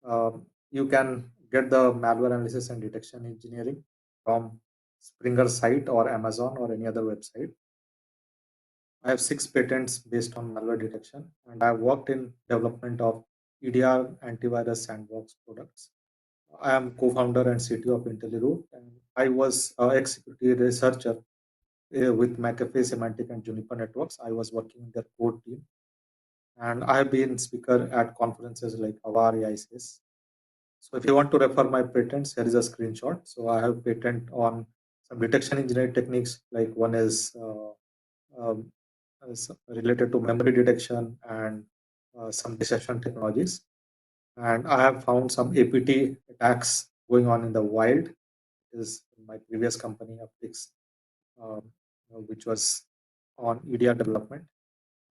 You can get the malware analysis and detection engineering from Springer site or Amazon or any other website. I have 6 patents based on malware detection, and I have worked in development of EDR antivirus sandbox products. I am co-founder and CTO of IntelliRoot, and I was ex-security researcher with McAfee, Semantic, and Juniper Networks. I was working in their core team, and I have been speaker at conferences like AWAR, ICS. So if you want to refer my patents, here is a screenshot. So I have patent on some detection engineering techniques, like one um, is related to memory detection and some deception technologies. And I have found some APT attacks going on in the wild. Is in my previous company, Uptix, um, which was on EDR development.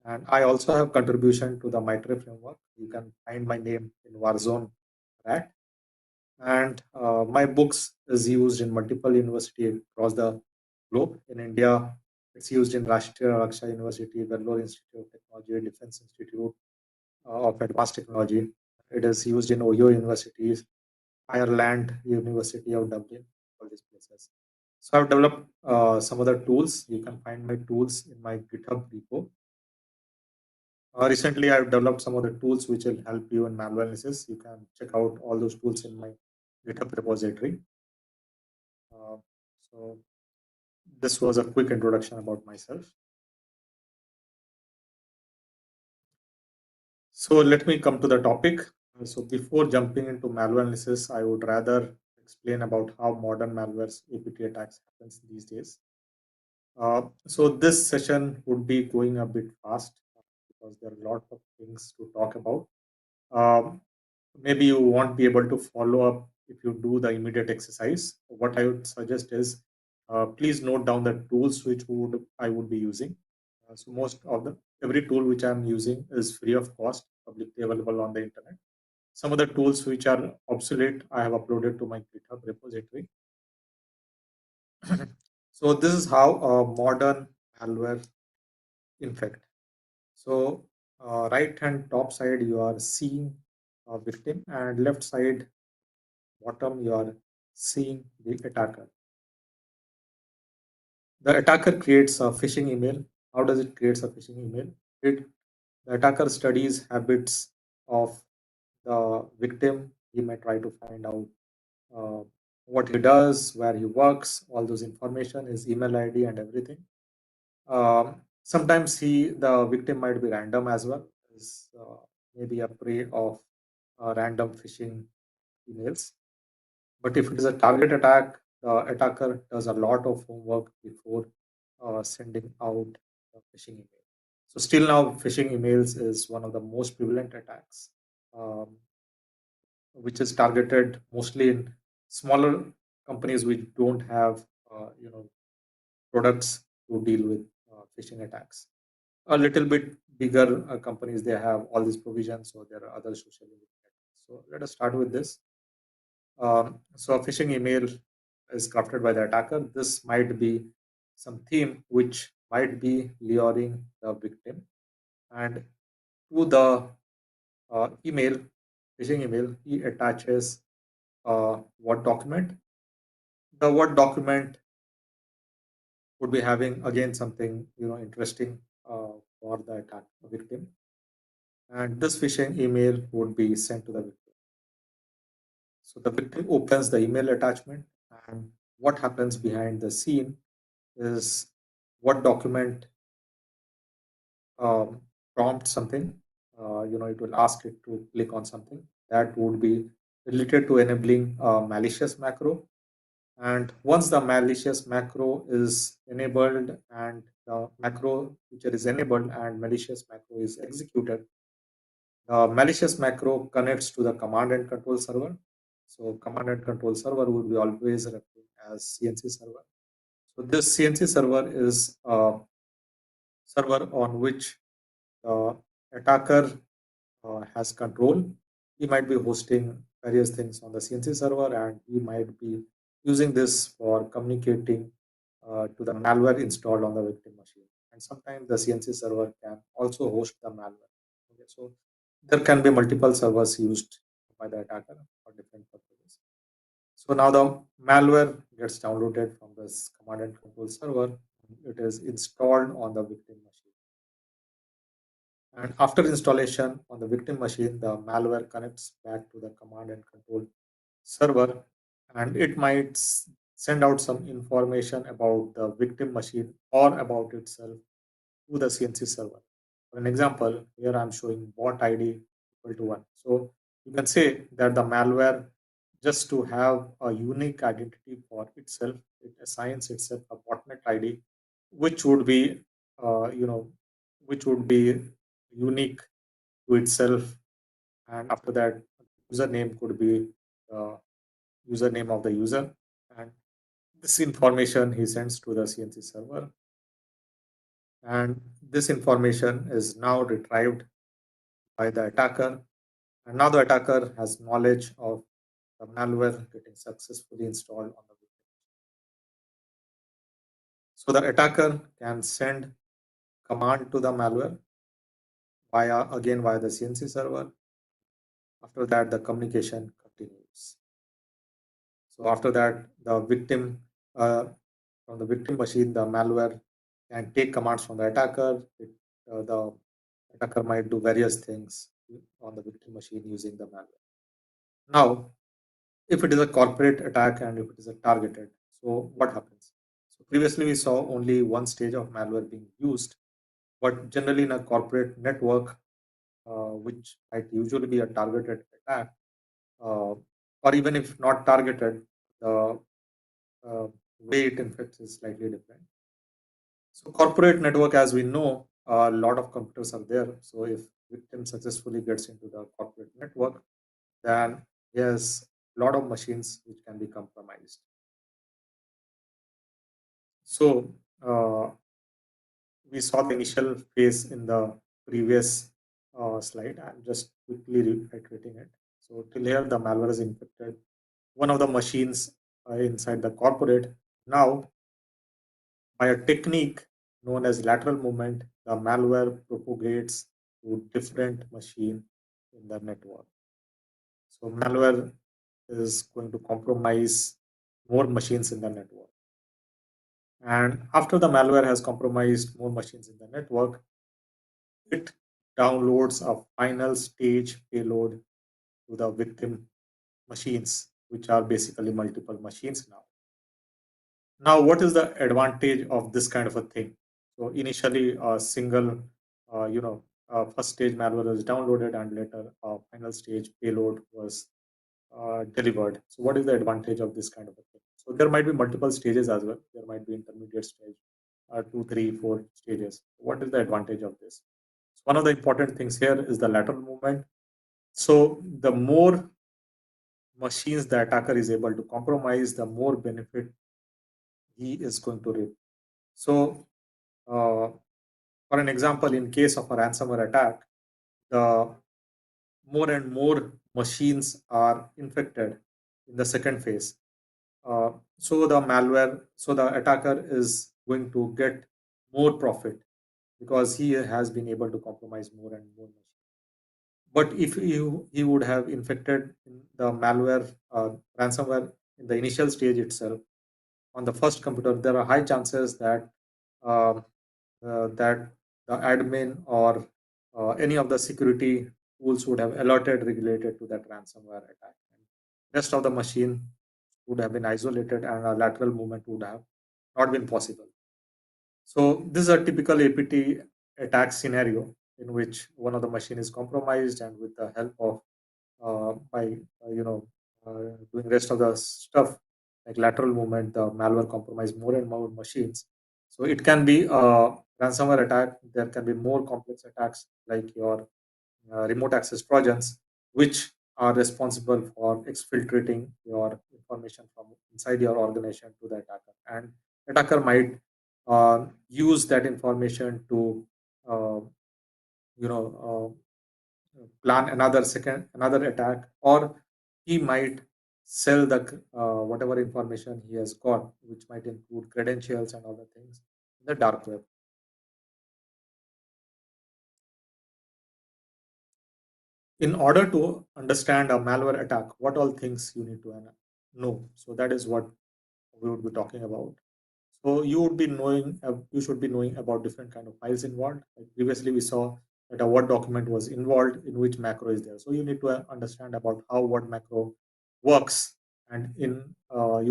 And I also have contribution to the Mitre framework. You can find my name in Warzone Rat. And my books is used in multiple universities across the globe. In India, it's used in Rashtriya Raksha University, Vellore Institute of Technology, Defense Institute of Advanced Technology. It is used in Ohio universities, Ireland University of Dublin, all these places. So I've developed some other tools. You can find my tools in my GitHub repo. Recently, I've developed some other tools which will help you in malware analysis. You can check out all those tools in my GitHub repository. So this was a quick introduction about myself. So let me come to the topic. So before jumping into malware analysis, I would rather explain about how modern malware's APT attacks happens these days. So this session would be going a bit fast because there are a lot of things to talk about. Um, Maybe you won't be able to follow up if you do the immediate exercise. What I would suggest is please note down the tools which I would be using. So most of the every tool which I'm using is free of cost, publicly available on the internet. Some of the tools which are obsolete, I have uploaded to my GitHub repository. So this is how a modern malware infect. So right hand top side you are seeing a victim, and left side bottom you are seeing the attacker. The attacker creates a phishing email. How does it create a phishing email? The attacker studies habits of the victim. He may try to find out uh, what he does, where he works, all those information, his email ID and everything. Sometimes the victim might be random as well, is maybe a prey of random phishing emails. But if it is a target attack, the attacker does a lot of homework before sending out the phishing email. So still now, phishing emails is one of the most prevalent attacks, um, which is targeted mostly in smaller companies which don't have products to deal with phishing attacks. A little bit bigger companies, they have all these provisions, so there are other social media attacks. So let us start with this. So a phishing email is crafted by the attacker. This might be some theme which might be luring the victim, and to the email, phishing email, he attaches a Word document. The Word document would be having again something interesting for the attack victim, and this phishing email would be sent to the victim. So the victim opens the email attachment, and what happens behind the scene is what document um, prompt something. It will ask it to click on something that would be related to enabling a malicious macro. And once the malicious macro is enabled and the macro feature is enabled and malicious macro is executed, the malicious macro connects to the command and control server. So command and control server would be always referred as CNC server. So this CNC server is a server on which the attacker has control. He might be hosting various things on the CNC server, and he might be using this for communicating to the malware installed on the victim machine. And sometimes the CNC server can also host the malware. Okay, so there can be multiple servers used by by the attacker for different purposes. So now the malware gets downloaded from this command and control server. It is installed on the victim machine. And after installation on the victim machine, the malware connects back to the command and control server, and it might send out some information about the victim machine or about itself to the CNC server. For an example, here I'm showing bot ID equal to 1. So you can say that the malware, just to have a unique identity for itself, it assigns itself a botnet ID, which would be, uh, you know, which would be unique to itself. And after that, username could be the username of the user. And this information he sends to the CNC server. And this information is now retrieved by the attacker. And now the attacker has knowledge of the malware getting successfully installed on the victim. So the attacker can send command to the malware via the CNC server. After that, the communication continues. So after that, the victim from the victim machine, the malware can take commands from the attacker. The attacker might do various things on the victim machine using the malware. Now, if it is a corporate attack and if it is a targeted, so what happens? So previously we saw only one stage of malware being used, but generally in a corporate network, which might usually be a targeted attack, or even if not targeted, the way it infects is slightly different. So corporate network, as we know, a lot of computers are there. So if victim successfully gets into the corporate network, then there's a lot of machines which can be compromised. So we saw the initial phase in the previous slide. I'm just quickly reiterating it. So till here, the malware is infected one of the machines inside the corporate. Now, by a technique known as lateral movement, the malware propagates to different machine in the network. So malware is going to compromise more machines in the network. And after the malware has compromised more machines in the network, it downloads a final stage payload to the victim machines, which are basically multiple machines now. Now, what is the advantage of this kind of a thing? So initially, a single, first stage malware was downloaded, and later a final stage payload was delivered. So what is the advantage of this kind of a thing? So there might be multiple stages as well. There might be intermediate stage, 2, 3, 4 stages. What is the advantage of this? So one of the important things here is the lateral movement. So the more machines the attacker is able to compromise, the more benefit he is going to reap. So, for an example, in case of a ransomware attack, the more and more machines are infected in the second phase. So the attacker is going to get more profit because he has been able to compromise more and more machines. But if he would have infected the malware ransomware in the initial stage itself on the first computer, there are high chances that um, that the admin or any of the security tools would have alerted related to that ransomware attack. And rest of the machine would have been isolated and a lateral movement would have not been possible. So this is a typical APT attack scenario in which one of the machine is compromised, and with the help of by doing rest of the stuff like lateral movement, the malware compromise more and more machines. So it can be a ransomware attack. There can be more complex attacks like your remote access trojans, which are responsible for exfiltrating your information from inside your organization to the attacker. And attacker might use that information to uh, you know plan another attack, or he might sell the whatever information he has got, which might include credentials and other things in the dark web. In order to understand a malware attack, what all things you need to know? So that is what we would be talking about. So you should be knowing about different kind of files involved. Like previously, we saw that a Word document was involved in which macro is there. So you need to understand about how Word macro works, and you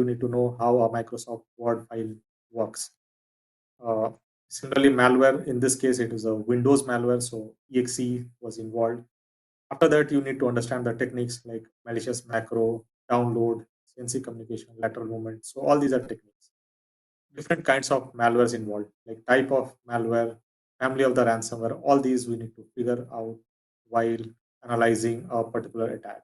need to know how a Microsoft Word file works. Uh, Similarly, malware in this case it is a Windows malware, so exe was involved. After that, you need to understand the techniques like malicious macro, download, CNC communication, lateral movement. So all these are techniques. Different kinds of malwares involved, like type of malware, family of the ransomware. All these we need to figure out while analyzing a particular attack.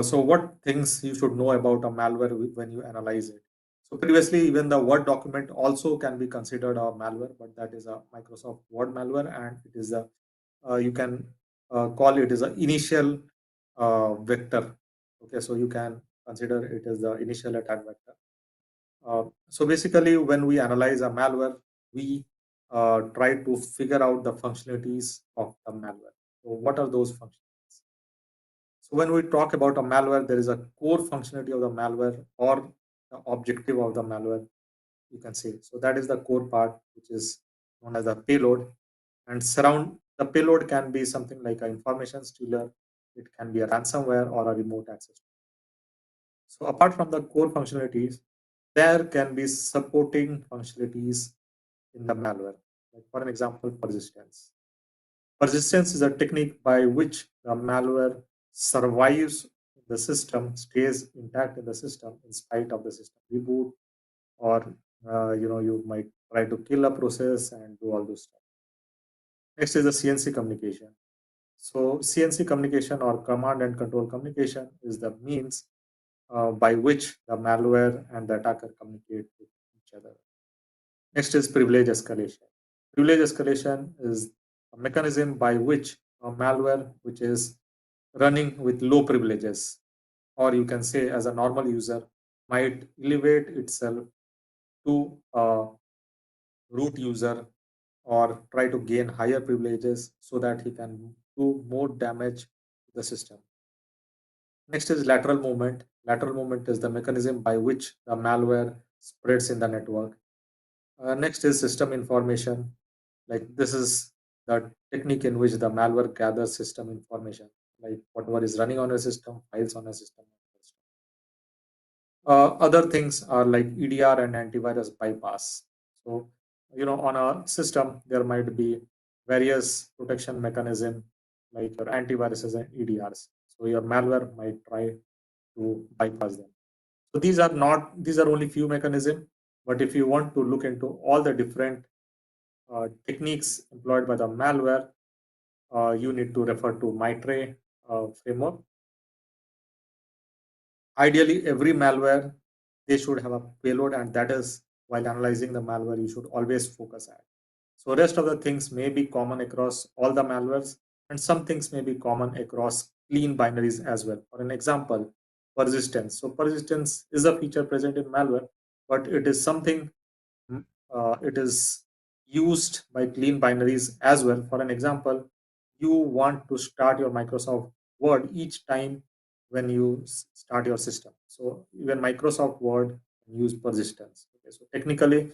So what things you should know about a malware when you analyze it? So previously, even the Word document also can be considered a malware, but that is a Microsoft Word malware, and it is a you can call it as an initial vector. Okay, so you can consider it as the initial attack vector. So basically, when we analyze a malware, we try to figure out the functionalities of the malware. So what are those functionalities? So when we talk about a malware, there is a core functionality of the malware or the objective of the malware, you can say. So that is the core part, which is known as the payload. And surround the payload can be something like an information stealer, it can be a ransomware or a remote access. So apart from the core functionalities, there can be supporting functionalities in the malware. Like for an example, persistence. Persistence is a technique by which the malware survives the system, stays intact in the system in spite of the system reboot, or you might try to kill a process and do all those stuff. Next is the CNC communication. So CNC communication or command and control communication is the means by which the malware and the attacker communicate with each other. Next is privilege escalation. Privilege escalation is a mechanism by which a malware which is running with low privileges, or you can say as a normal user, might elevate itself to a root user or try to gain higher privileges so that he can do more damage to the system. Next is lateral movement. Lateral movement is the mechanism by which the malware spreads in the network. Next is system information. Like this is the technique in which the malware gathers system information, like whatever is running on a system, files on a system. Other things are like EDR and antivirus bypass. So, on a system, there might be various protection mechanism like your antiviruses and EDRs. So your malware might try to bypass them. So these are only few mechanisms, but if you want to look into all the different techniques employed by the malware, you need to refer to MITRE framework. Ideally, every malware, they should have a payload, and that is while analyzing the malware, you should always focus at. So rest of the things may be common across all the malwares, and some things may be common across clean binaries as well. For an example, persistence. So persistence is a feature present in malware, but it is something it is used by clean binaries as well. For an example, you want to start your Microsoft Word each time when you start your system. So even Microsoft Word can use persistence. Okay, so technically,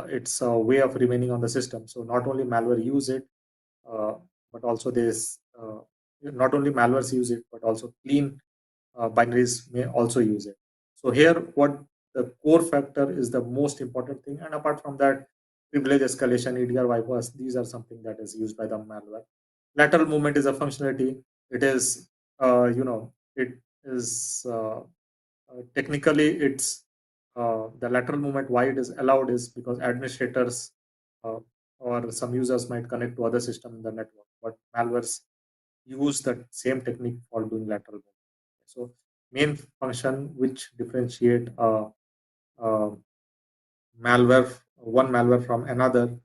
it's a way of remaining on the system. So not only malware use it, uh, but also there's not only malwares use it, but also clean binaries may also use it. So here, what the core factor is the most important thing, and apart from that, privilege escalation, EDR bypass, these are something that is used by the malware. Lateral movement is a functionality. It is, it is technically it's the lateral movement. Why it is allowed is because administrators uh, or some users might connect to other system in the network, but malwares use that same technique for doing lateral movement. So main function which differentiate uh, malware, one malware from another,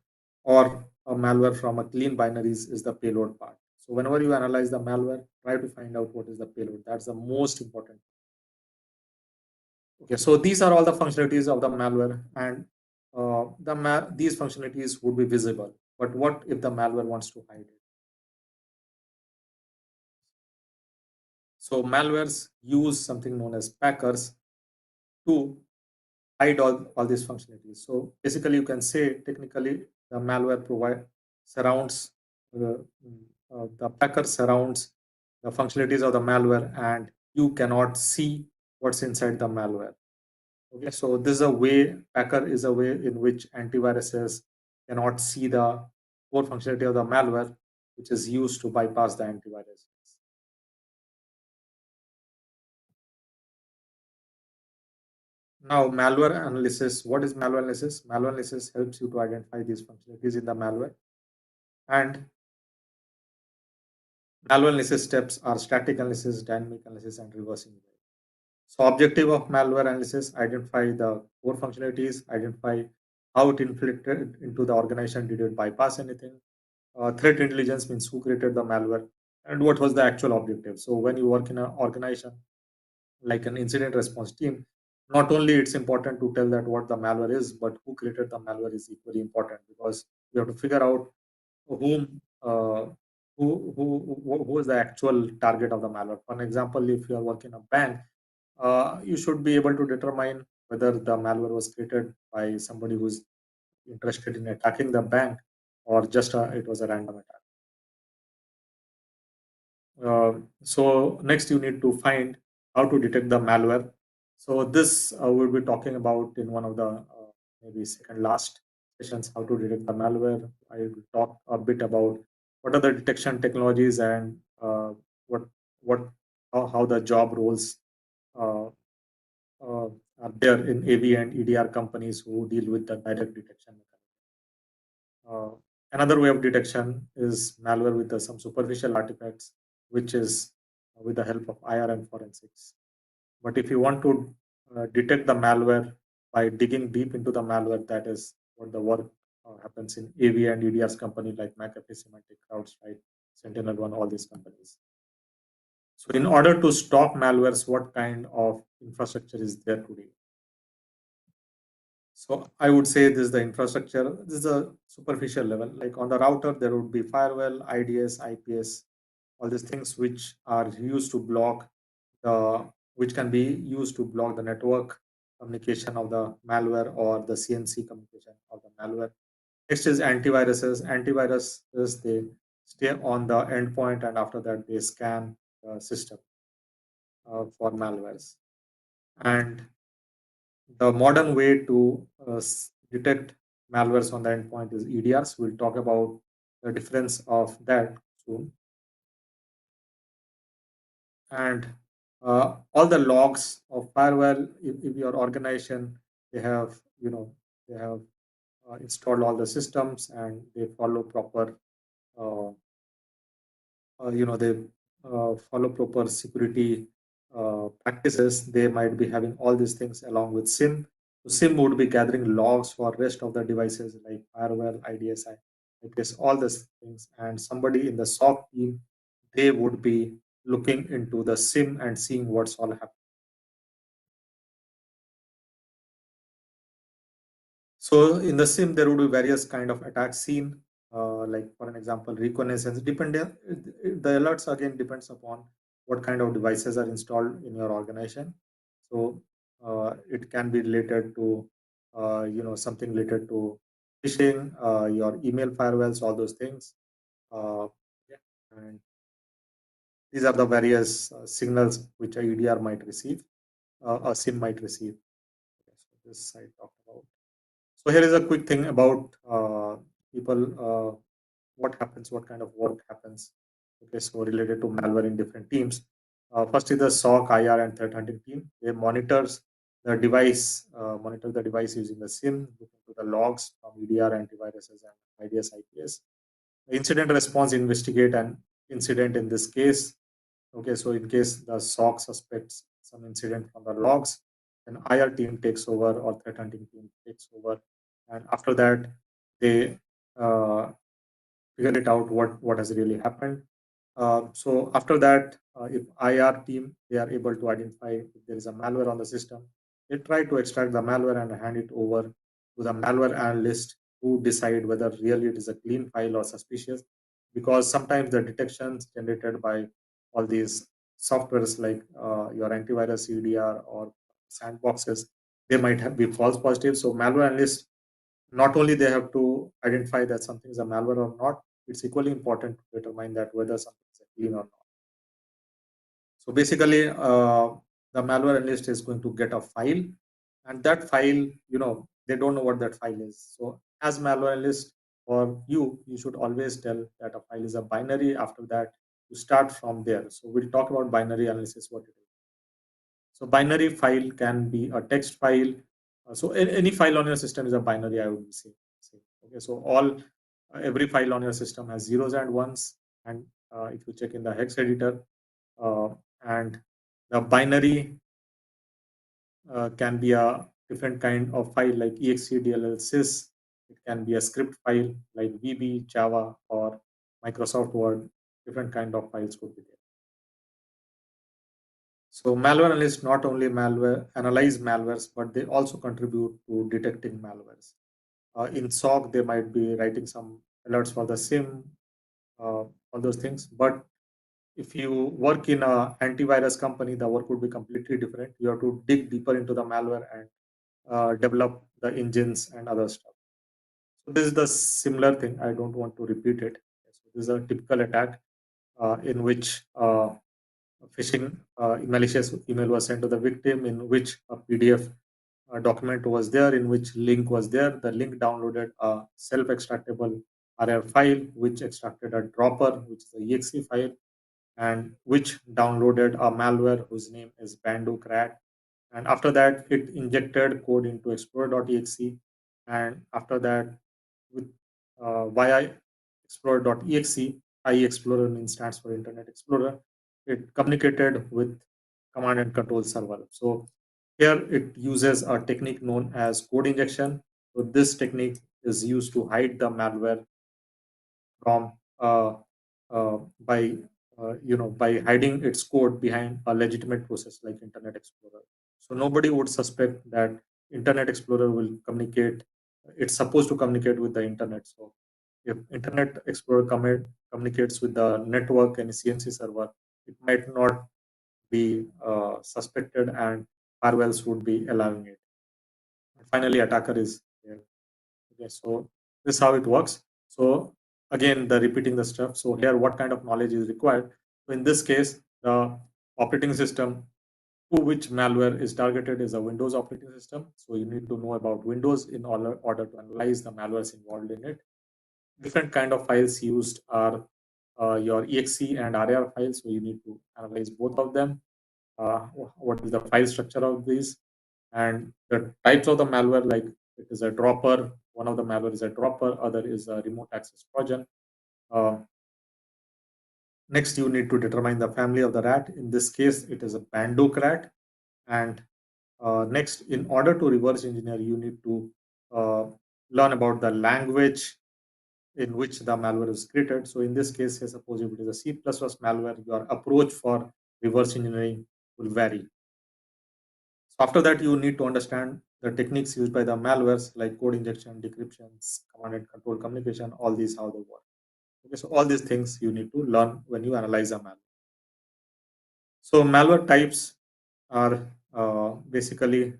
or a malware from a clean binaries is the payload part. So whenever you analyze the malware, try to find out what is the payload. That's the most important. Okay, so these are all the functionalities of the malware, and these functionalities would be visible. But what if the malware wants to hide it? So malwares use something known as packers to hide all these functionalities. So basically, you can say technically the malware provide surrounds the packer surrounds the functionalities of the malware, and you cannot see what's inside the malware. Okay, so this is a way packer is a way in which antiviruses cannot see the core functionality of the malware, which is used to bypass the antivirus. Now, malware analysis. What is malware analysis? Malware analysis helps you to identify these functionalities in the malware. And malware analysis steps are static analysis, dynamic analysis, and reversing engineering. So, objective of malware analysis: identify the core functionalities, identify how it infiltrated into the organization, did it bypass anything. Threat intelligence means who created the malware and what was the actual objective. So, when you work in an organization like an incident response team, not only it's important to tell that what the malware is, but who created the malware is equally important, because you have to figure out whom who is the actual target of the malware. For an example, if you are working in a bank, you should be able to determine whether the malware was created by somebody who's interested in attacking the bank, or just it was a random attack. So next you need to find how to detect the malware. So this we'll be talking about in one of the maybe second last sessions, how to detect the malware. I will talk a bit about what are the detection technologies, and what what how the job roles uh, are there in AV and EDR companies who deal with the direct detection. Uh, Another way of detection is malware with some superficial artifacts, which is with the help of IR and forensics. But if you want to detect the malware by digging deep into the malware, that is what the work happens in AV and EDR's company like McAfee, Symantec, CrowdStrike, SentinelOne, all these companies. So, in order to stop malwares, what kind of infrastructure is there today? So I would say this is the infrastructure. This is a superficial level. Like on the router, there would be firewall, IDS, IPS, all these things which are used to block the, which can be used to block the network communication of the malware or the CNC communication of the malware. Next is antiviruses. Antiviruses, they stay on the endpoint, and after that they scan the system for malwares. And the modern way to detect malwares on the endpoint is EDRs. We'll talk about the difference of that soon. And all the logs of firewall, if your organization, they have, they have installed all the systems and they follow proper uh, they follow proper security practices, they might be having all these things along with SIM. So SIM would be gathering logs for rest of the devices like firewall, IDS, IPS, all these things. And somebody in the SOC team, they would be looking into the SIM and seeing what's all happening. So in the SIM, there would be various kind of attack scene, like for an example, reconnaissance. The alerts again depends upon what kind of devices are installed in your organization. So it can be related to, something related to phishing, your email firewalls, all those things. Uh, yeah. And these are the various signals which a EDR might receive, a SIM might receive. Okay, so this I talked about. So here is a quick thing about people, what happens, what kind of work happens. Okay, so related to malware in different teams. First is the SOC, IR, and threat hunting team. They monitor the device using the SIM, look into the logs from EDR, antiviruses, and IDS, IPS. Incident response, investigate an incident in this case. Okay, so in case the SOC suspects some incident from the logs, then IR team takes over or threat hunting team takes over, and after that they uh, figure it out what has really happened. So after that, if IR team, they are able to identify if there is a malware on the system, they try to extract the malware and hand it over to the malware analyst to decide whether really it is a clean file or suspicious, because sometimes the detections generated by all these softwares like your antivirus CDR or sandboxes, they might have be false positive. So malware analysts, not only they have to identify that something is a malware or not, it's equally important to determine that whether something is a clean or not. So basically, the malware analyst is going to get a file, and that file, they don't know what that file is. So as malware analyst, or you should always tell that a file is a binary. After that, you start from there. So we'll talk about binary analysis, what it is. So binary file can be a text file. So any file on your system is a binary, I would say. Okay, so every file on your system has zeros and ones, and if you check in the hex editor, uh, and the binary can be a different kind of file like execdll sys. It can be a script file like VB, Java, or Microsoft Word. Different kind of files could be there. So malware analysts not only malware analyze malwares, but they also contribute to detecting malwares. In SOC, they might be writing some alerts for the SIM, all those things. But if you work in a antivirus company, the work would be completely different. You have to dig deeper into the malware and develop the engines and other stuff. So this is the similar thing. I don't want to repeat it. So this is a typical attack in which phishing malicious email was sent to the victim, in which a PDF document was there, in which link was there. The link downloaded a self-extractable RR file, which extracted a dropper, which is a exe file, and which downloaded a malware whose name is Bandocrat. And after that, it injected code into explorer.exe. And after that, with via explorer.exe, IE Explorer means stands for Internet Explorer, it communicated with command and control server. So here it uses a technique known as code injection. So this technique is used to hide the malware from by by hiding its code behind a legitimate process like Internet Explorer. So nobody would suspect that Internet Explorer will communicate. It's supposed to communicate with the internet. So if Internet Explorer communicates with the network and CNC server, it might not be suspected, and firewalls would be allowing it. And finally, attacker is there. Okay, so this is how it works. So again, the repeating the stuff. So here, what kind of knowledge is required? So in this case, the operating system to which malware is targeted is a Windows operating system. So you need to know about Windows in order to analyze the malwares involved in it. Different kind of files used are your exe and RAR files. So you need to analyze both of them. What is the file structure of these, and the types of the malware, like it is a dropper. One of the malware is a dropper, other is a remote access trojan. uh, Next, you need to determine the family of the rat. In this case, it is a bandocrat. And next, in order to reverse engineer, you need to uh, learn about the language in which the malware is created. So in this case, say suppose if it is a C++ malware, your approach for reverse engineering will vary. So after that, you need to understand the techniques used by the malwares like code injection, decryptions, command and control communication, all these, how they work. Okay, so all these things you need to learn when you analyze a malware. So malware types are basically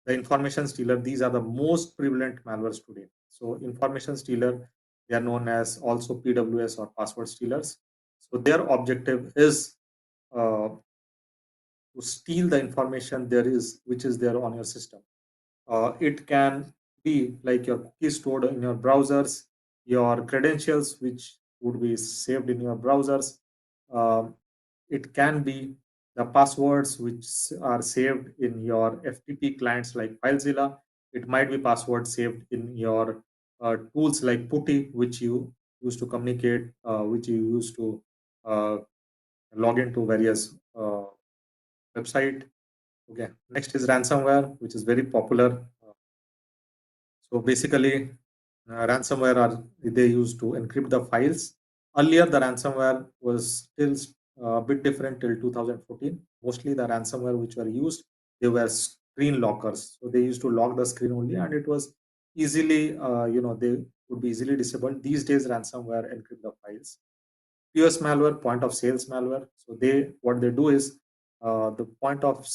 the information stealer. These are the most prevalent malwares today. So information stealer, they are known as also PWS or password stealers. So their objective is uh, to steal the information which is there on your system. It can be like your cookies stored in your browsers, your credentials which would be saved in your browsers. Um, it can be the passwords which are saved in your FTP clients like FileZilla. It might be passwords saved in your tools like Putty, which you use to communicate, which you use to uh, log into various website. Okay. Next is ransomware, which is very popular. So basically, ransomware are they used to encrypt the files. Earlier, the ransomware was still a bit different till 2014. Mostly the ransomware which were used, they were screen lockers. So they used to lock the screen only, and it was easily, they would be easily disabled. These days, ransomware encrypt the files. POS malware, point of sales malware. So what they do is, the point of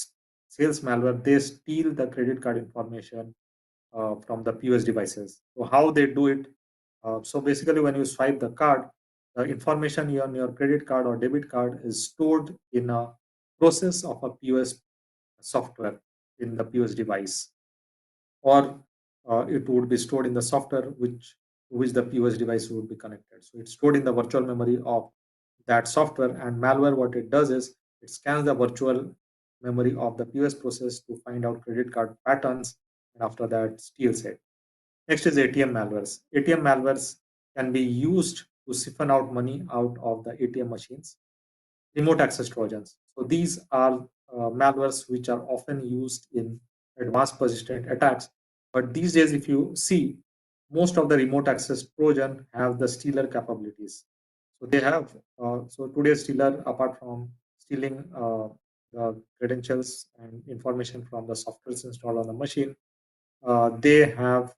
sales malware, they steal the credit card information from the POS devices. So how they do it? So basically, when you swipe the card, the information on your credit card or debit card is stored in a process of a POS software in the POS device, or it would be stored in the software which the POS device would be connected. So it's stored in the virtual memory of that software. And malware, what it does is it scans the virtual memory of the POS process to find out credit card patterns, and after that steals it. Next is ATM malwares. ATM malwares can be used to siphon out money out of the ATM machines. Remote access trojans. So these are malwares which are often used in advanced persistent attacks. But these days, if you see, most of the remote access trojan have the stealer capabilities. So they have. So today's stealer, apart from stealing the credentials and information from the softwares installed on the machine, they have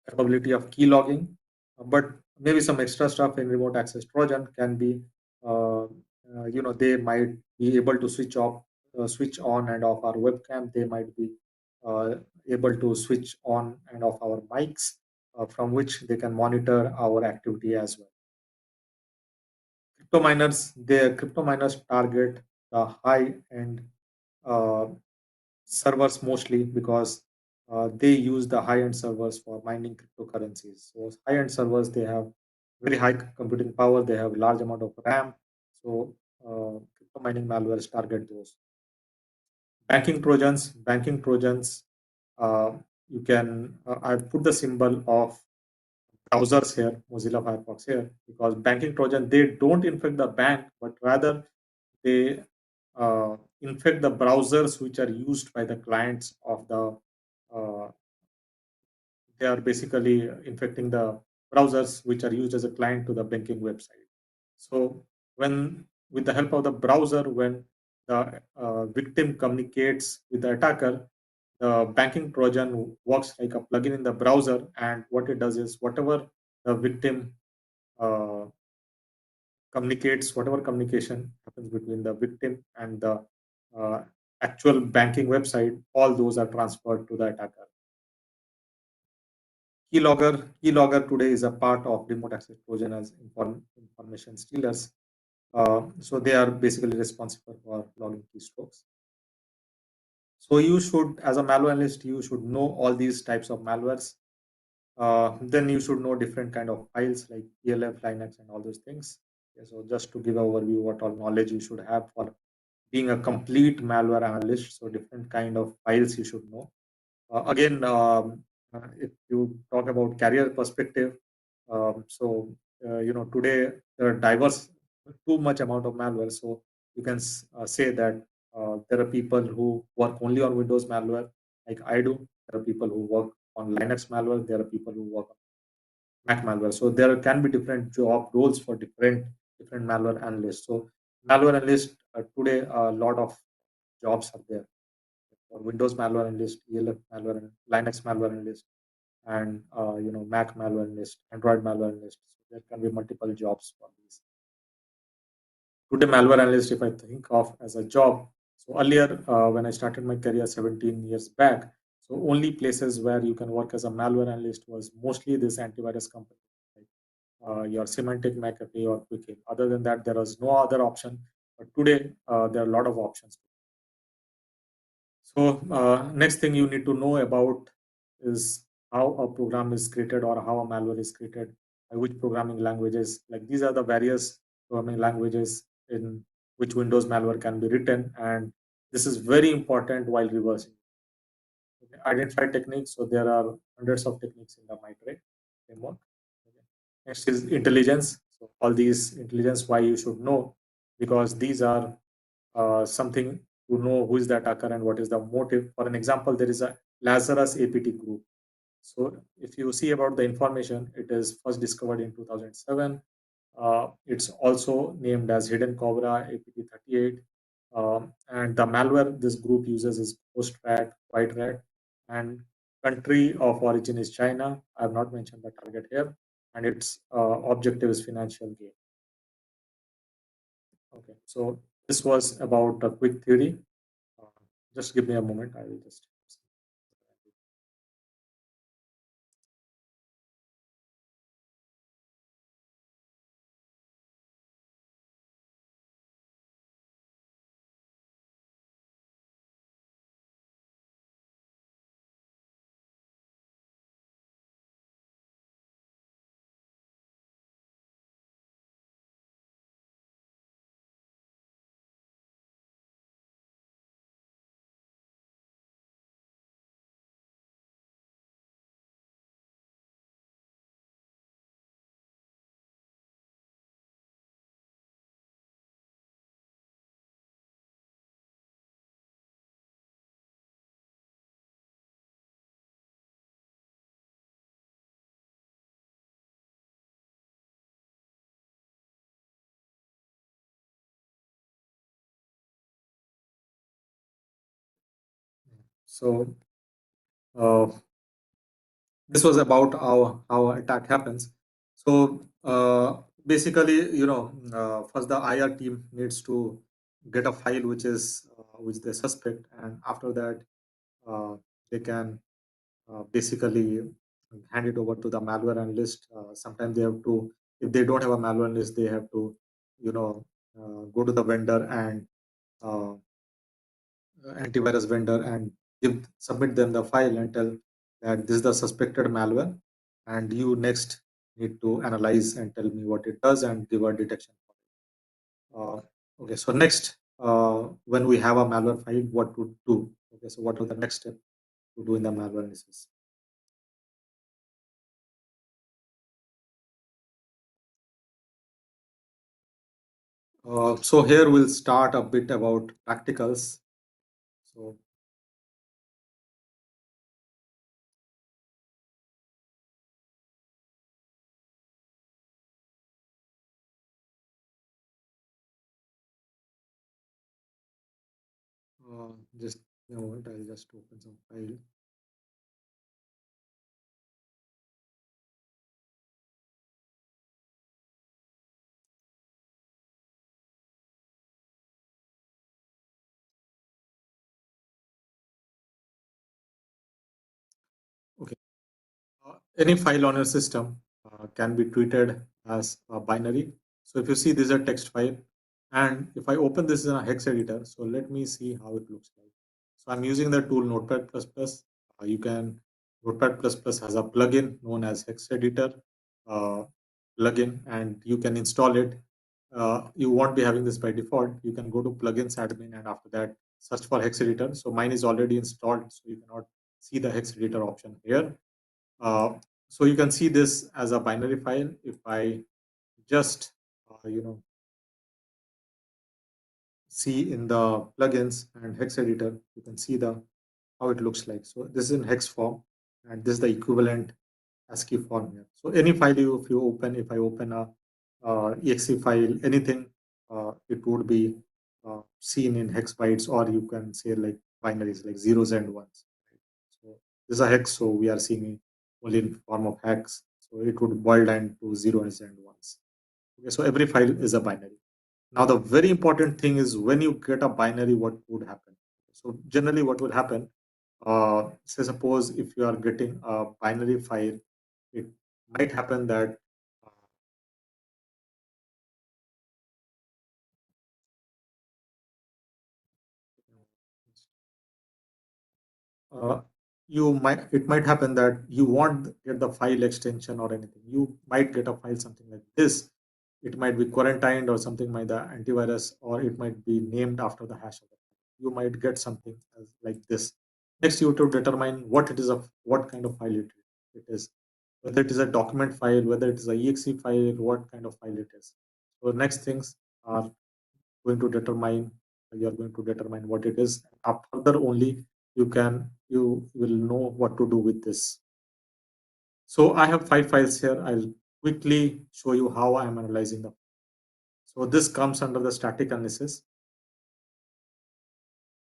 capability of key logging, but maybe some extra stuff in remote access Trojan can be, they might be able to switch on and off our webcam. They might be uh, able to switch on and off our mics, from which they can monitor our activity as well. Crypto miners target the high end uh, servers mostly because they use the high-end servers for mining cryptocurrencies. So high-end servers, they have very high computing power. They have large amount of RAM. So crypto mining malwares target those. Banking trojans. Uh, you can. I put the symbol of browsers here, Mozilla Firefox here, because banking trojan, they don't infect the bank, but rather they infect the browsers which are used by the clients of the uh, they are basically infecting the browsers which are used as a client to the banking website. So when, with the help of the browser, when the victim communicates with the attacker, the banking trojan works like a plugin in the browser, and what it does is whatever the victim uh, communicates, whatever communication happens between the victim and the uh, actual banking website, all those are transferred to the attacker. Keylogger today is a part of remote access Trojan as information stealers. So they are basically responsible for logging keystrokes. So you should, as a malware analyst, you should know all these types of malwares. Then you should know different kind of files like ELF, Linux, and all those things. Okay, so just to give an overview, what all knowledge you should have for being a complete malware analyst. So different kind of files you should know. Again, if you talk about career perspective, today there are diverse, too much amount of malware. So you can say that there are people who work only on Windows malware, like I do. There are people who work on Linux malware. There are people who work on Mac malware. So there can be different job roles for different malware analysts. So malware analyst, today a lot of jobs are there for Windows malware analyst, ELF malware, Linux malware analyst, and Mac malware analyst, Android malware analyst. So there can be multiple jobs for these. Today, malware analyst, if I think of as a job, so earlier when I started my career 17 years back, so only places where you can work as a malware analyst was mostly this antivirus company, like your Semantic, McAfee, or Quick. Other than that, there was no other option. But today, there are a lot of options. So next thing you need to know about is how a program is created or how a malware is created, by which programming languages. Like these are the various programming languages in which Windows malware can be written, and this is very important while reversing. Identify techniques. So there are hundreds of techniques in the MITRE framework. Okay. Next is intelligence. So all these intelligence, why you should know, because these are something to know who is the attacker and what is the motive. For an example, there is a Lazarus APT group. So if you see about the information, it is first discovered in 2007. It's also named as Hidden Cobra APT38. And the malware this group uses is Post Rat, White Rat, and country of origin is China. I have not mentioned the target here, and its objective is financial gain. Okay, so this was about a quick theory. Uh, just give me a moment. I will just. So uh, this was about how attack happens. So basically, first the IR team needs to get a file which they suspect, and after that they can basically hand it over to the malware analyst. Sometimes they have to, if they don't have a malware analyst, they have to, you know, go to the vendor and uh, antivirus vendor and submit them the file and tell that this is the suspected malware, and you next need to analyze and tell me what it does and give a detection. Okay, so next, when we have a malware file, what to do? Okay, so what are the next step to do in the malware analysis? So here we'll start a bit about practicals. So just a moment, I'll just open some file. Okay. Any file on your system can be treated as a binary. So if you see this is a text file, and if I open this in a hex editor, so let me see how it looks like. So I'm using the tool Notepad++. You can Notepad++ has a plugin known as hex editor uh, plugin, and you can install it. You won't be having this by default. You can go to plugins admin, and after that search for hex editor. So mine is already installed, so you cannot see the hex editor option here. uh, so you can see this as a binary file. If I just see in the plugins and hex editor, you can see the how it looks like. So this is in hex form, and this is the equivalent ASCII form here. So any file if you open, if I open a exe file, anything, it would be seen in hex bytes, or you can say like binaries, like zeros and ones. So this is a hex, so we are seeing it only in form of hex. So it would boil down to zeros and ones. Okay, so every file is a binary. Now the very important thing is when you get a binary, what would happen? So generally, what will happen? Say suppose if you are getting a binary file, it might happen that uh, you might it might happen that you won't get the file extension or anything. You might get a file something like this. It might be quarantined or something like the antivirus, or it might be named after the hash of the file. You might get something like this. Next, you have to determine what it is of what kind of file it is, whether it is a document file, whether it is a exe file, what kind of file it is. So next things are going to determine you are going to determine what it is. Further only you will know what to do with this. So I have 5 files here. I'll quickly show you how I'm analyzing them. So this comes under the static analysis.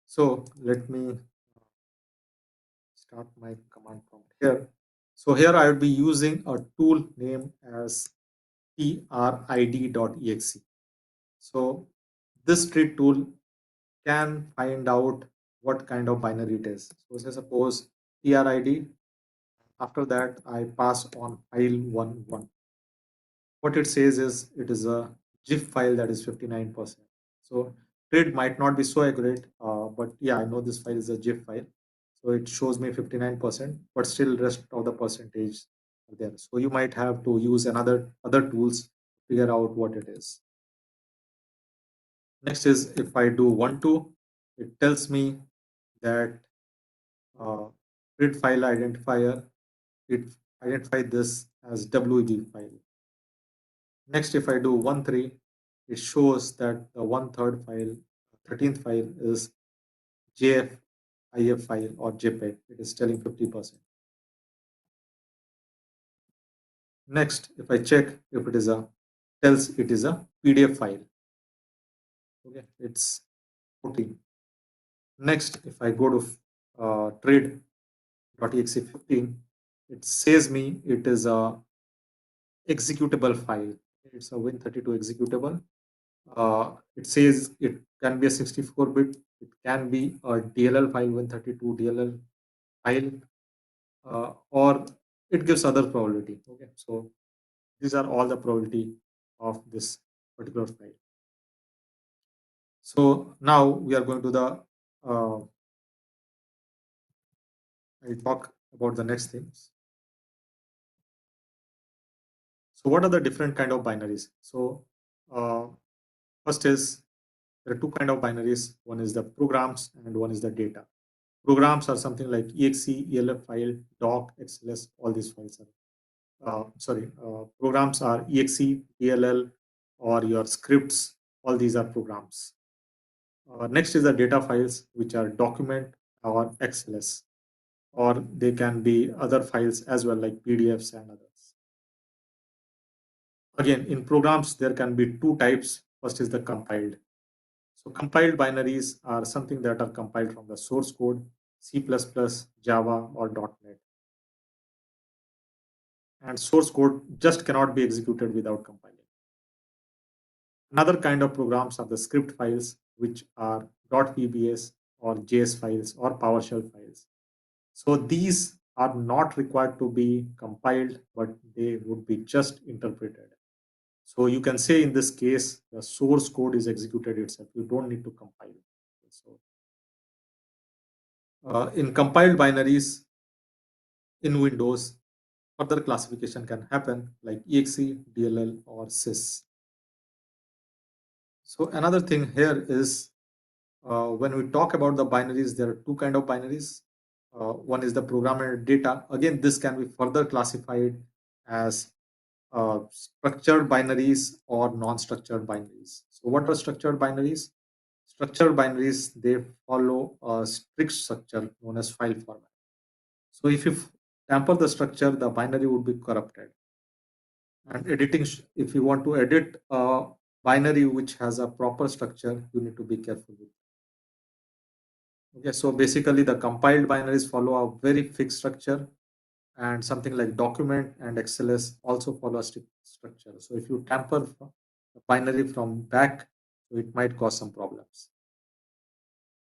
So let me start my command prompt here. So here I would be using a tool name as trid.exe. So this tree tool can find out what kind of binary it is. So say suppose trid. After that, I pass on file 1. What it says is it is a GIF file that is 59%. So grid might not be so accurate, but yeah, I know this file is a GIF file. So it shows me 59%, but still rest of the percentage are there. So you might have to use other tools to figure out what it is. Next is if I do 1 2, it tells me that uh, grid file identifier, it identify this as WG file. Next, if I do 1 3, it shows that the 1/3 file, 13th file is JFIF file or JPEG. It is telling 50%. Next, if I check if it is tells it is a PDF file. Okay, it's 14. Next, if I go to trade.exe 15, it says me it is a executable file. It's a Win32 executable. It says it can be a 64-bit, it can be a DLL file, Win32 DLL file, or it gives other probability. Okay, so these are all the probability of this particular file. So now we are going to the I'll talk about the next things. So what are the different kind of binaries? So uh, first is there are two kind of binaries. One is the programs and one is the data. Programs are something like exe, elf file, doc, xls. All these files are programs are exe, ell, or your scripts. All these are programs. Next is the data files, which are document or xls, or they can be other files as well, like PDFs and others. Again, in programs, there can be two types. First is the compiled. So compiled binaries are something that are compiled from the source code, C++, Java, or .NET. And source code just cannot be executed without compiling. Another kind of programs are the script files, which are .pbs or JS files or PowerShell files. So these are not required to be compiled, but they would be just interpreted. So you can say in this case, the source code is executed itself. You don't need to compile. So in compiled binaries in Windows, further classification can happen like exe, DLL, or sys. So another thing here is when we talk about the binaries, there are two kind of binaries. One is the program and data. Again, this can be further classified as structured binaries or non-structured binaries. So what are structured binaries? Structured binaries, they follow a strict structure known as file format. So if you tamper the structure, the binary would be corrupted. And editing, if you want to edit a binary which has a proper structure, you need to be careful with. Okay, so basically the compiled binaries follow a very fixed structure, and something like document and XLS also follow a strict structure. So if you tamper the binary from back, so it might cause some problems.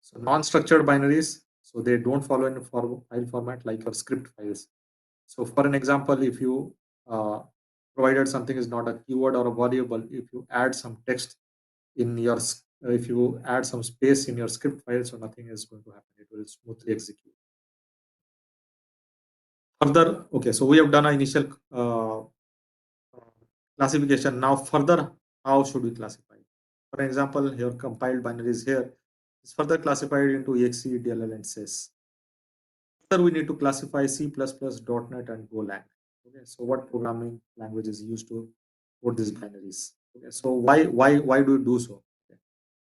So non-structured binaries, so they don't follow any file format like your script files. So for an example, if you provided something is not a keyword or a variable, if you add some text in your if you add some space in your script file, so nothing is going to happen. It will smoothly execute. Further, okay, so we have done an initial classification. Now further, how should we classify? For example, your compiled binaries here is further classified into exe, DLL, and sys. Further, we need to classify C++, .NET, and Golang. Okay, so what programming language is used to code these binaries? Okay, so why do we do so? Okay.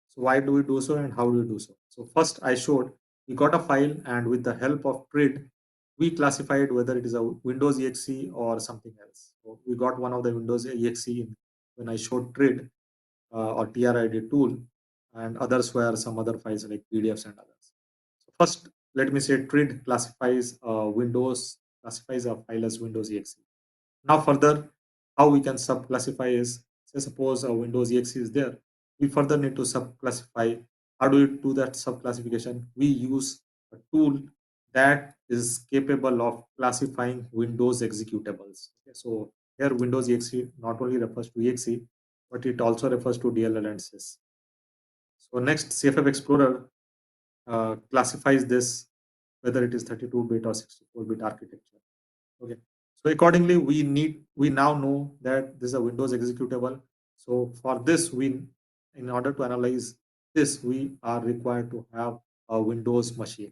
So why do we do so and how do we do so? So first, I showed we got a file, and with the help of PRID, we classified whether it is a Windows exe or something else. So we got one of the Windows exe when I showed TRID or TRID tool, and others were some other files like PDFs and others. So first, let me say TRID classifies a file as Windows exe. Now further, how we can subclassify is, say suppose a Windows exe is there, we further need to subclassify. How do we do that subclassification? We use a tool that is capable of classifying Windows executables. Okay, so here Windows exe not only refers to exe, but it also refers to DLL and sys. So next, CFF Explorer classifies this whether it is 32-bit or 64-bit architecture. Okay. So accordingly, we now know that this is a Windows executable. So for this, in order to analyze this, we are required to have a Windows machine.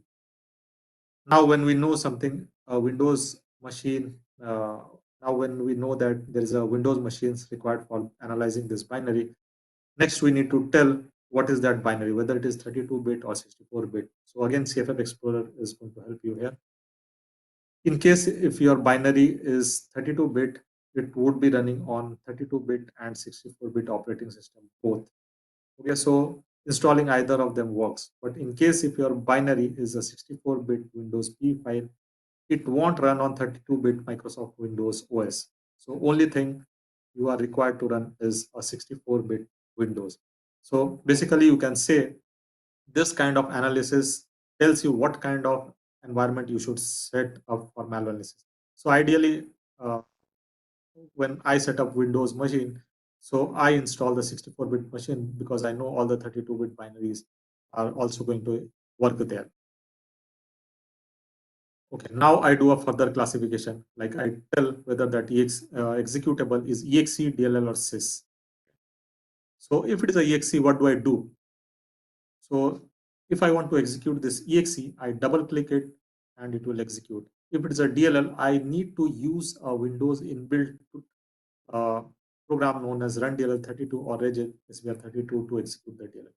Now, when we know something, a Windows machine, now when we know that there is a Windows machines required for analyzing this binary, next we need to tell what is that binary, whether it is 32-bit or 64-bit. So again, CFF Explorer is going to help you here. In case if your binary is 32-bit, it would be running on 32-bit and 64-bit operating system both. Okay, so installing either of them works. But in case if your binary is a 64-bit Windows P file, it won't run on 32-bit Microsoft Windows OS. So only thing you are required to run is a 64-bit Windows. So basically you can say this kind of analysis tells you what kind of environment you should set up for malware analysis. So ideally, uh, when I set up Windows machine, so I install the 64-bit machine because I know all the 32-bit binaries are also going to work there. Okay, now I do a further classification, like I tell whether that executable is exe, DLL, or sys. So if it is a exe, what do I do? So if I want to execute this exe, I double click it and it will execute. If it is a DLL, I need to use a Windows inbuilt uh, program known as run DLL32 or regit SBR32 to execute the DLL.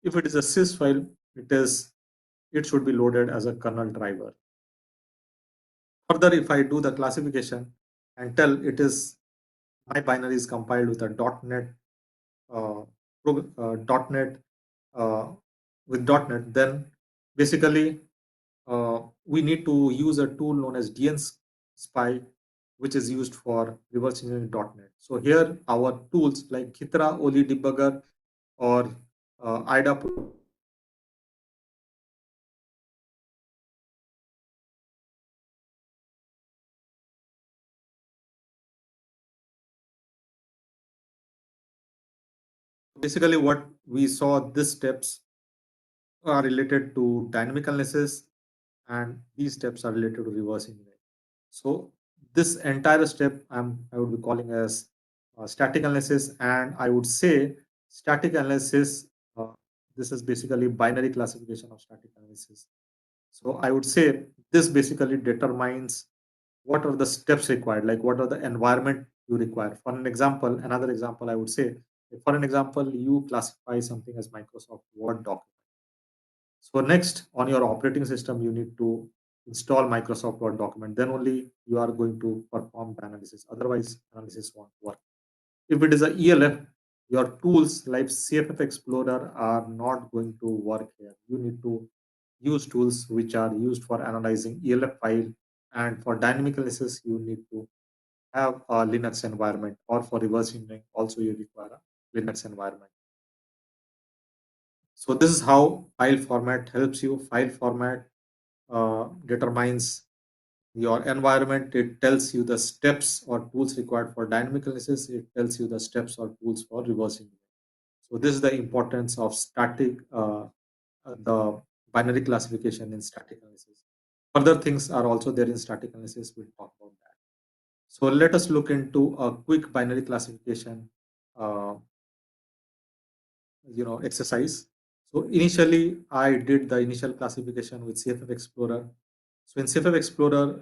If it is a sys file, it should be loaded as a kernel driver. Further, if I do the classification and tell it is my binary is compiled with a .NET uh, .NET uh, with .NET, then basically we need to use a tool known as DNSpy, which is used for reverse engineering .NET. So here our tools like Kitra, Oli Debugger, or IDA. Basically, what we saw, these steps are related to dynamic analysis, and these steps are related to reverse engineering. So this entire step I would be calling as static analysis, and I would say static analysis. Uh, this is basically binary classification of static analysis. So I would say this basically determines what are the steps required, like what are the environment you require. For an example, another example, I would say, for an example, you classify something as Microsoft Word document. So next, on your operating system, you need to install Microsoft Word document. Then only you are going to perform the analysis. Otherwise, analysis won't work. If it is a ELF, your tools like CFF Explorer are not going to work here. You need to use tools which are used for analyzing ELF file, and for dynamic analysis, you need to have a Linux environment, or for reverse engineering, also you require a Linux environment. So this is how file format helps you. File format determines your environment. It tells you the steps or tools required for dynamic analysis. It tells you the steps or tools for reverse engineering. So this is the importance of the binary classification in static analysis. Further things are also there in static analysis. We'll talk about that. So let us look into a quick binary classification uh, exercise. So initially I did the initial classification with CFF Explorer. So in CFF Explorer,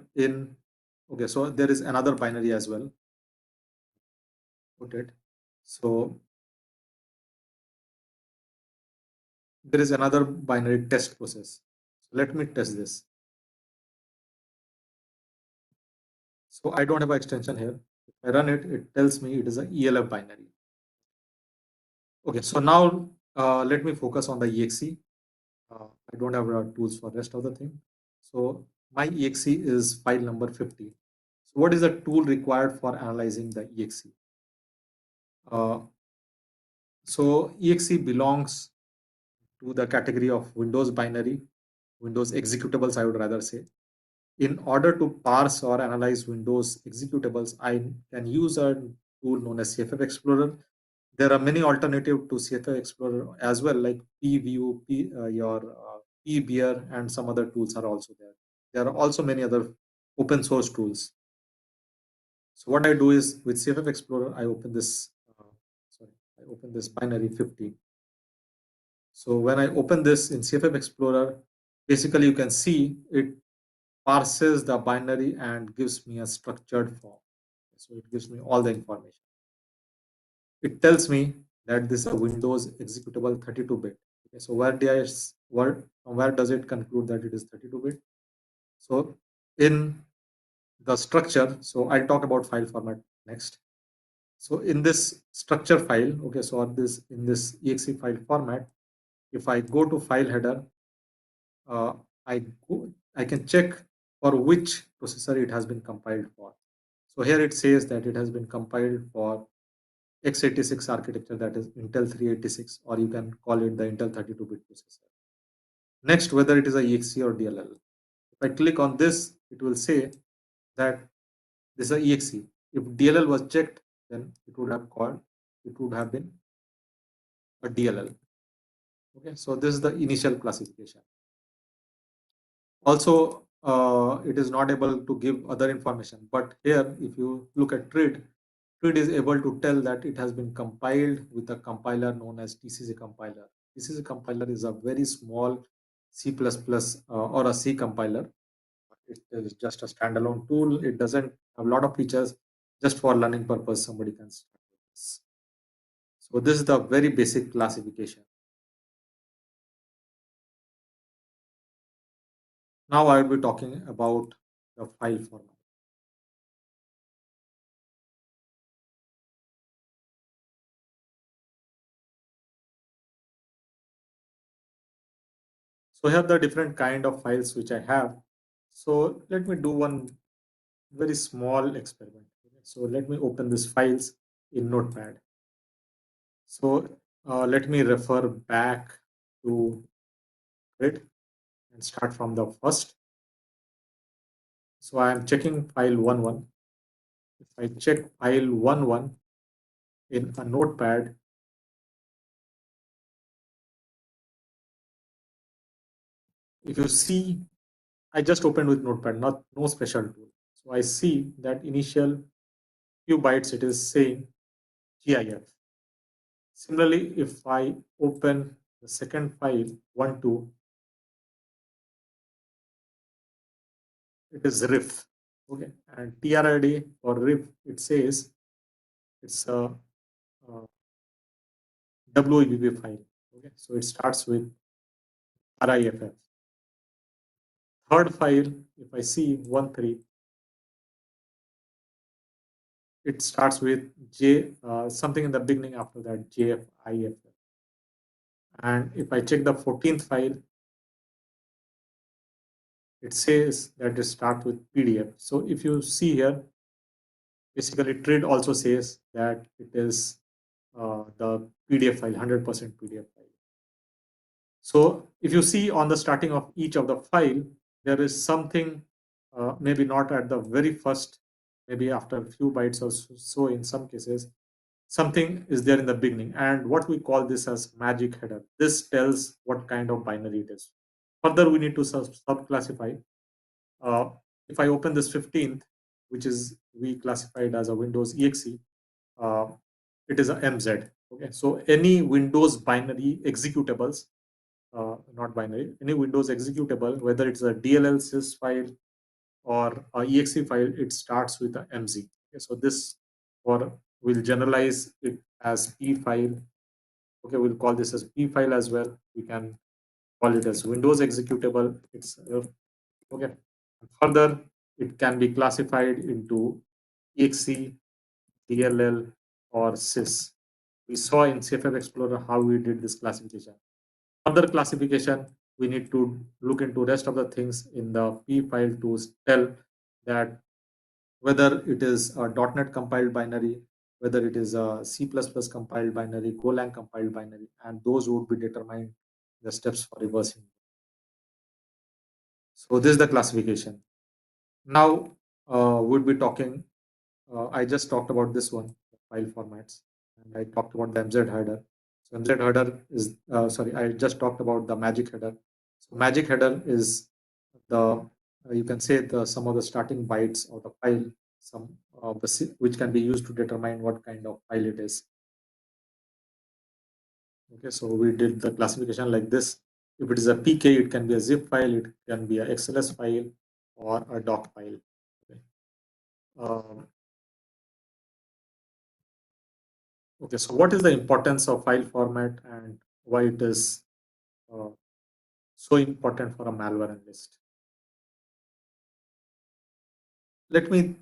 okay, so there is another binary as well. Put it. So there is another binary test process. So let me test this. So I don't have an extension here. If I run it, it tells me it is a ELF binary. Okay, so now let me focus on the exe. I don't have tools for rest of the thing. So my exe is file number 50. So what is the tool required for analyzing the exe? Uh, so exe belongs to the category of Windows binary, Windows executables, I would rather say. In order to parse or analyze Windows executables, I can use a tool known as CFF Explorer. There are many alternatives to CFF Explorer as well, like pview, pbeer, and some other tools are also there. There are also many other open source tools. So what I do is with CFF Explorer, I open this. I open this binary 50. So when I open this in CFF Explorer, basically you can see it parses the binary and gives me a structured form. So it gives me all the information. It tells me that this is a Windows executable 32-bit. Okay, so where does it conclude that it is 32-bit? So in the structure, so I'll talk about file format next. So in this structure file, okay, so in this exe file format, if I go to file header, uh, I can check for which processor it has been compiled for. So here it says that it has been compiled for x86 architecture, that is Intel 386, or you can call it the Intel 32-bit processor. Next, whether it is a exe or DLL. If I click on this, it will say that this is a exe. If DLL was checked, then it would have been a DLL. Okay, so this is the initial classification. Also, it is not able to give other information. But here, if you look at TRID is able to tell that it has been compiled with a compiler known as TCC compiler. TCC compiler is a very small C++ or a C compiler. It is just a standalone tool. It doesn't have a lot of features. Just for learning purpose, somebody can start with this. So this is the very basic classification. Now I will be talking about the file format. So here are the different kind of files which I have. So let me do one very small experiment. So let me open these files in Notepad. So let me refer back to it and start from the first. So I am checking file 11. If I check file 11 in a Notepad, if you see, I just opened with Notepad, no special tool. So I see that initial few bytes it is saying GIF. Similarly, if I open the second file 12, it is RIF. Okay, and TRID or RIF, it says it's a, WEBP file. Okay, so it starts with RIFF. Third file, if I see 13, it starts with something in the beginning after that, JFIF. And if I check the 14th file, it says that it starts with PDF. So if you see here, basically TRID also says that it is the PDF file, 100% PDF file. So if you see on the starting of each of the file, there is something, maybe not at the very first, maybe after a few bytes or so in some cases, something is there in the beginning. And what we call this as magic header. This tells what kind of binary it is. Further, we need to sub-classify. Uh, if I open this 15th, which is we classified as a Windows exe, uh, it is a MZ. Okay, so any Windows binary executables, not binary, any Windows executable, whether it's a DLL sys file or a exe file, it starts with a MZ. Okay, so this, or we'll generalize it as P file. Okay, we'll call this as P file as well. We can call it as Windows executable. It's okay. Further, it can be classified into exe, DLL, or sys. We saw in CFF Explorer how we did this classification. Further classification, we need to look into rest of the things in the P file to tell that whether it is a .NET compiled binary, whether it is a C++ compiled binary, Golang compiled binary, and those would be determined the steps for reversing. So this is the classification. Now we'll be talking. I just talked about this one, file formats, and I talked about the MZ header. So MZ header is sorry. I just talked about the magic header. So magic header is the you can say the some of the starting bytes of the file, some of the which can be used to determine what kind of file it is. Okay, so we did the classification like this. If it is a PK, it can be a zip file, it can be a XLS file, or a doc file. Okay. Okay, so what is the importance of file format and why it is uh, so important for a malware analyst? Let me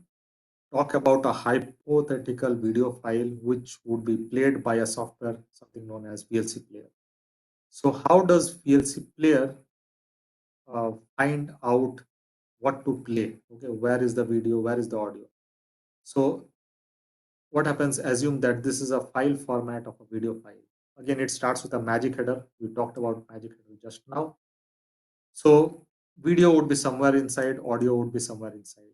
talk about a hypothetical video file which would be played by a software, something known as VLC player. So how does VLC player find out what to play? Okay, where is the video, where is the audio? So what happens, assume that this is a file format of a video file. Again, it starts with a magic header. We talked about magic header just now. So video would be somewhere inside, audio would be somewhere inside.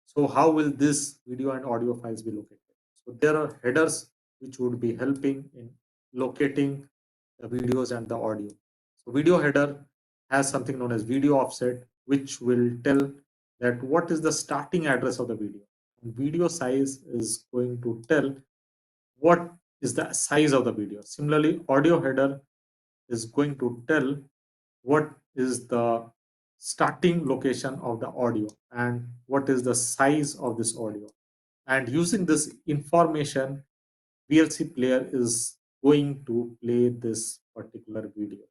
So how will this video and audio files be located? So there are headers which would be helping in locating the videos and the audio. So video header has something known as video offset, which will tell that what is the starting address of the video. And video size is going to tell what is the size of the video. Similarly, audio header is going to tell what is the starting location of the audio and what is the size of this audio. And using this information, VLC player is going to play this particular video.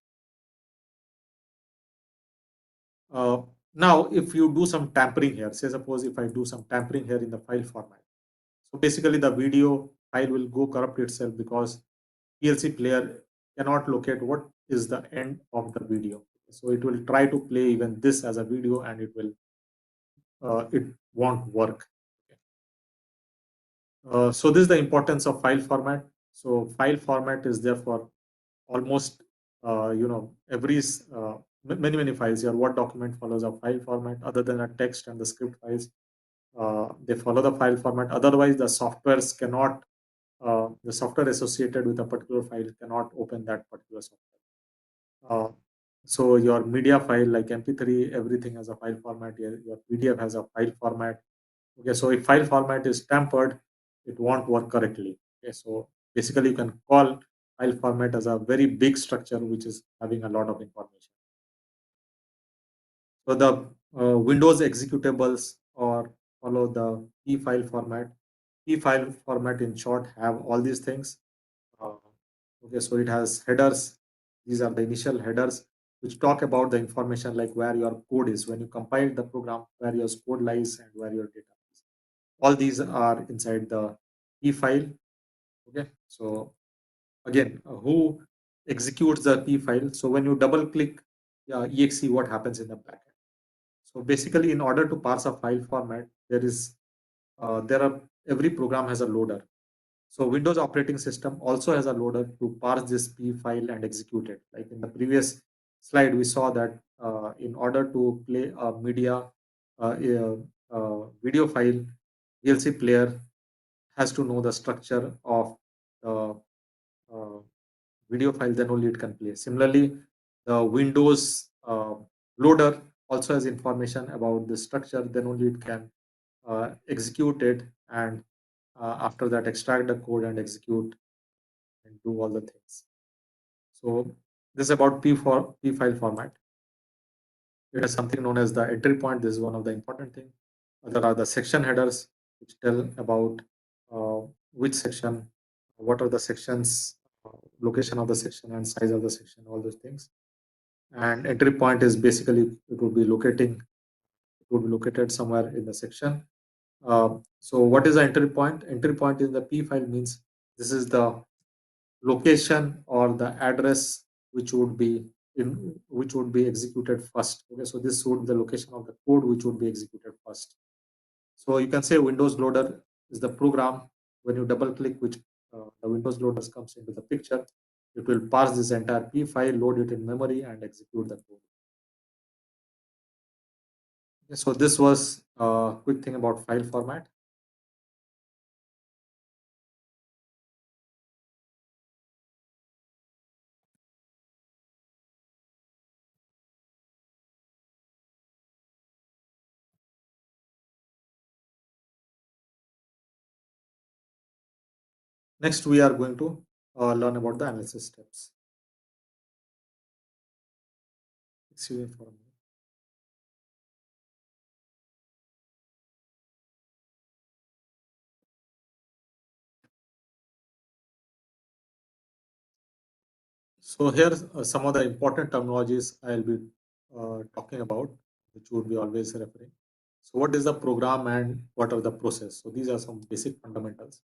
Uh, Now, if you do some tampering here, say suppose if I do some tampering here in the file format, so basically the video file will go corrupt itself because VLC player cannot locate what is the end of the video. So it will try to play even this as a video and it won't work. So this is the importance of file format. So file format is there for almost every many files. Your Word document follows a file format other than a text and the script files. They follow the file format. Otherwise, the softwares cannot. The software associated with a particular file cannot open that particular software. So your media file like MP3, everything has a file format. Your PDF has a file format. Okay, so if file format is tampered, it won't work correctly. Okay, so basically you can call file format as a very big structure which is having a lot of information. So the Windows executables or follow the P file format. P file format in short have all these things. Uh, okay, so it has headers. These are the initial headers which talk about the information like where your code is when you compile the program, where your code lies and where your data is. All these are inside the P file. Okay, so again, who executes the P file? So when you double click exe, what happens in the backend? So basically, in order to parse a file format, there are every program has a loader. So Windows operating system also has a loader to parse this P file and execute it. Like in the previous slide, we saw that in order to play a video file, VLC player has to know the structure of the uh, video file, then only it can play. Similarly, the Windows loader also has information about the structure, then only it can execute it and after that extract the code and execute and do all the things. So this is about P file format. It has something known as the entry point. This is one of the important things. There are the section headers which tell about which section, what are the sections, location of the section and size of the section, all those things. And entry point is basically it would be located somewhere in the section. So what is the entry point? Entry point in the P file means this is the location or the address which would be in which would be executed first. Okay, so this would be the location of the code which would be executed first. So you can say Windows loader is the program. When you double click which the Windows loader comes into the picture, it will parse this entire P file, load it in memory, and execute the code. Okay, so this was a quick thing about file format. Next, we are going to learn about the analysis steps. Excuse me for a minute. So here some of the important terminologies I'll be talking about, which would be always referring. So what is the program and what are the process? So these are some basic fundamentals.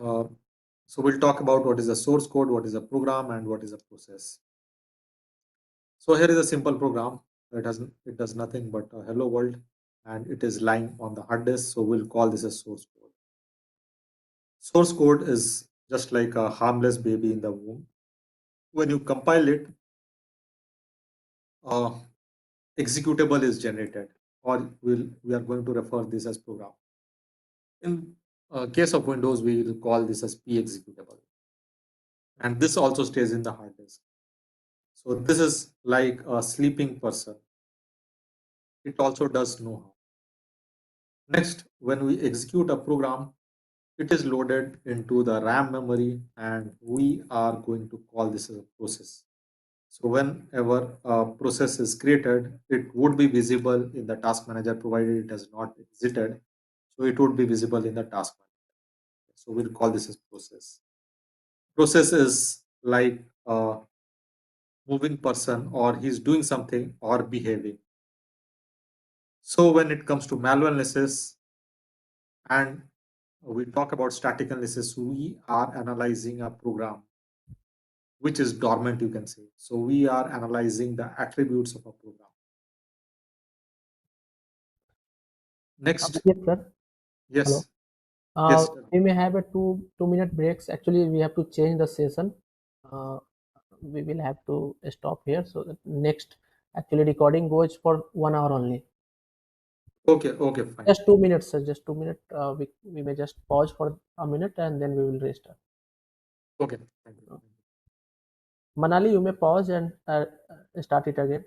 Uh, so we'll talk about what is the source code, what is a program, and what is a process. So here is a simple program. It does nothing but hello world, and it is lying on the hard disk. So we'll call this a source code. Source code is just like a harmless baby in the womb. When you compile it, uh, executable is generated, or we are going to refer this as program. In case of Windows, we will call this as p executable, and this also stays in the hard disk. So this is like a sleeping person. It also does know how. Next, when we execute a program, it is loaded into the RAM memory, and we are going to call this as a process. So whenever a process is created, it would be visible in the task manager provided it has not exited. So it would be visible in the task manager. So we'll call this as process. Process is like a moving person, or he's doing something or behaving. So when it comes to malware analysis and we talk about static analysis, we are analyzing a program which is dormant, you can say. So we are analyzing the attributes of a program. Next, Yes, sir. Hello. yes, yes. We may have a two-minute breaks. Actually, we have to change the session. Uh, we will have to stop here. So that next, actually, recording goes for 1 hour only. Okay, okay, fine. Just 2 minutes, sir. Just 2 minutes. We may just pause for a minute and then we will restart. Okay, thank you. Manali, you may pause and start it again.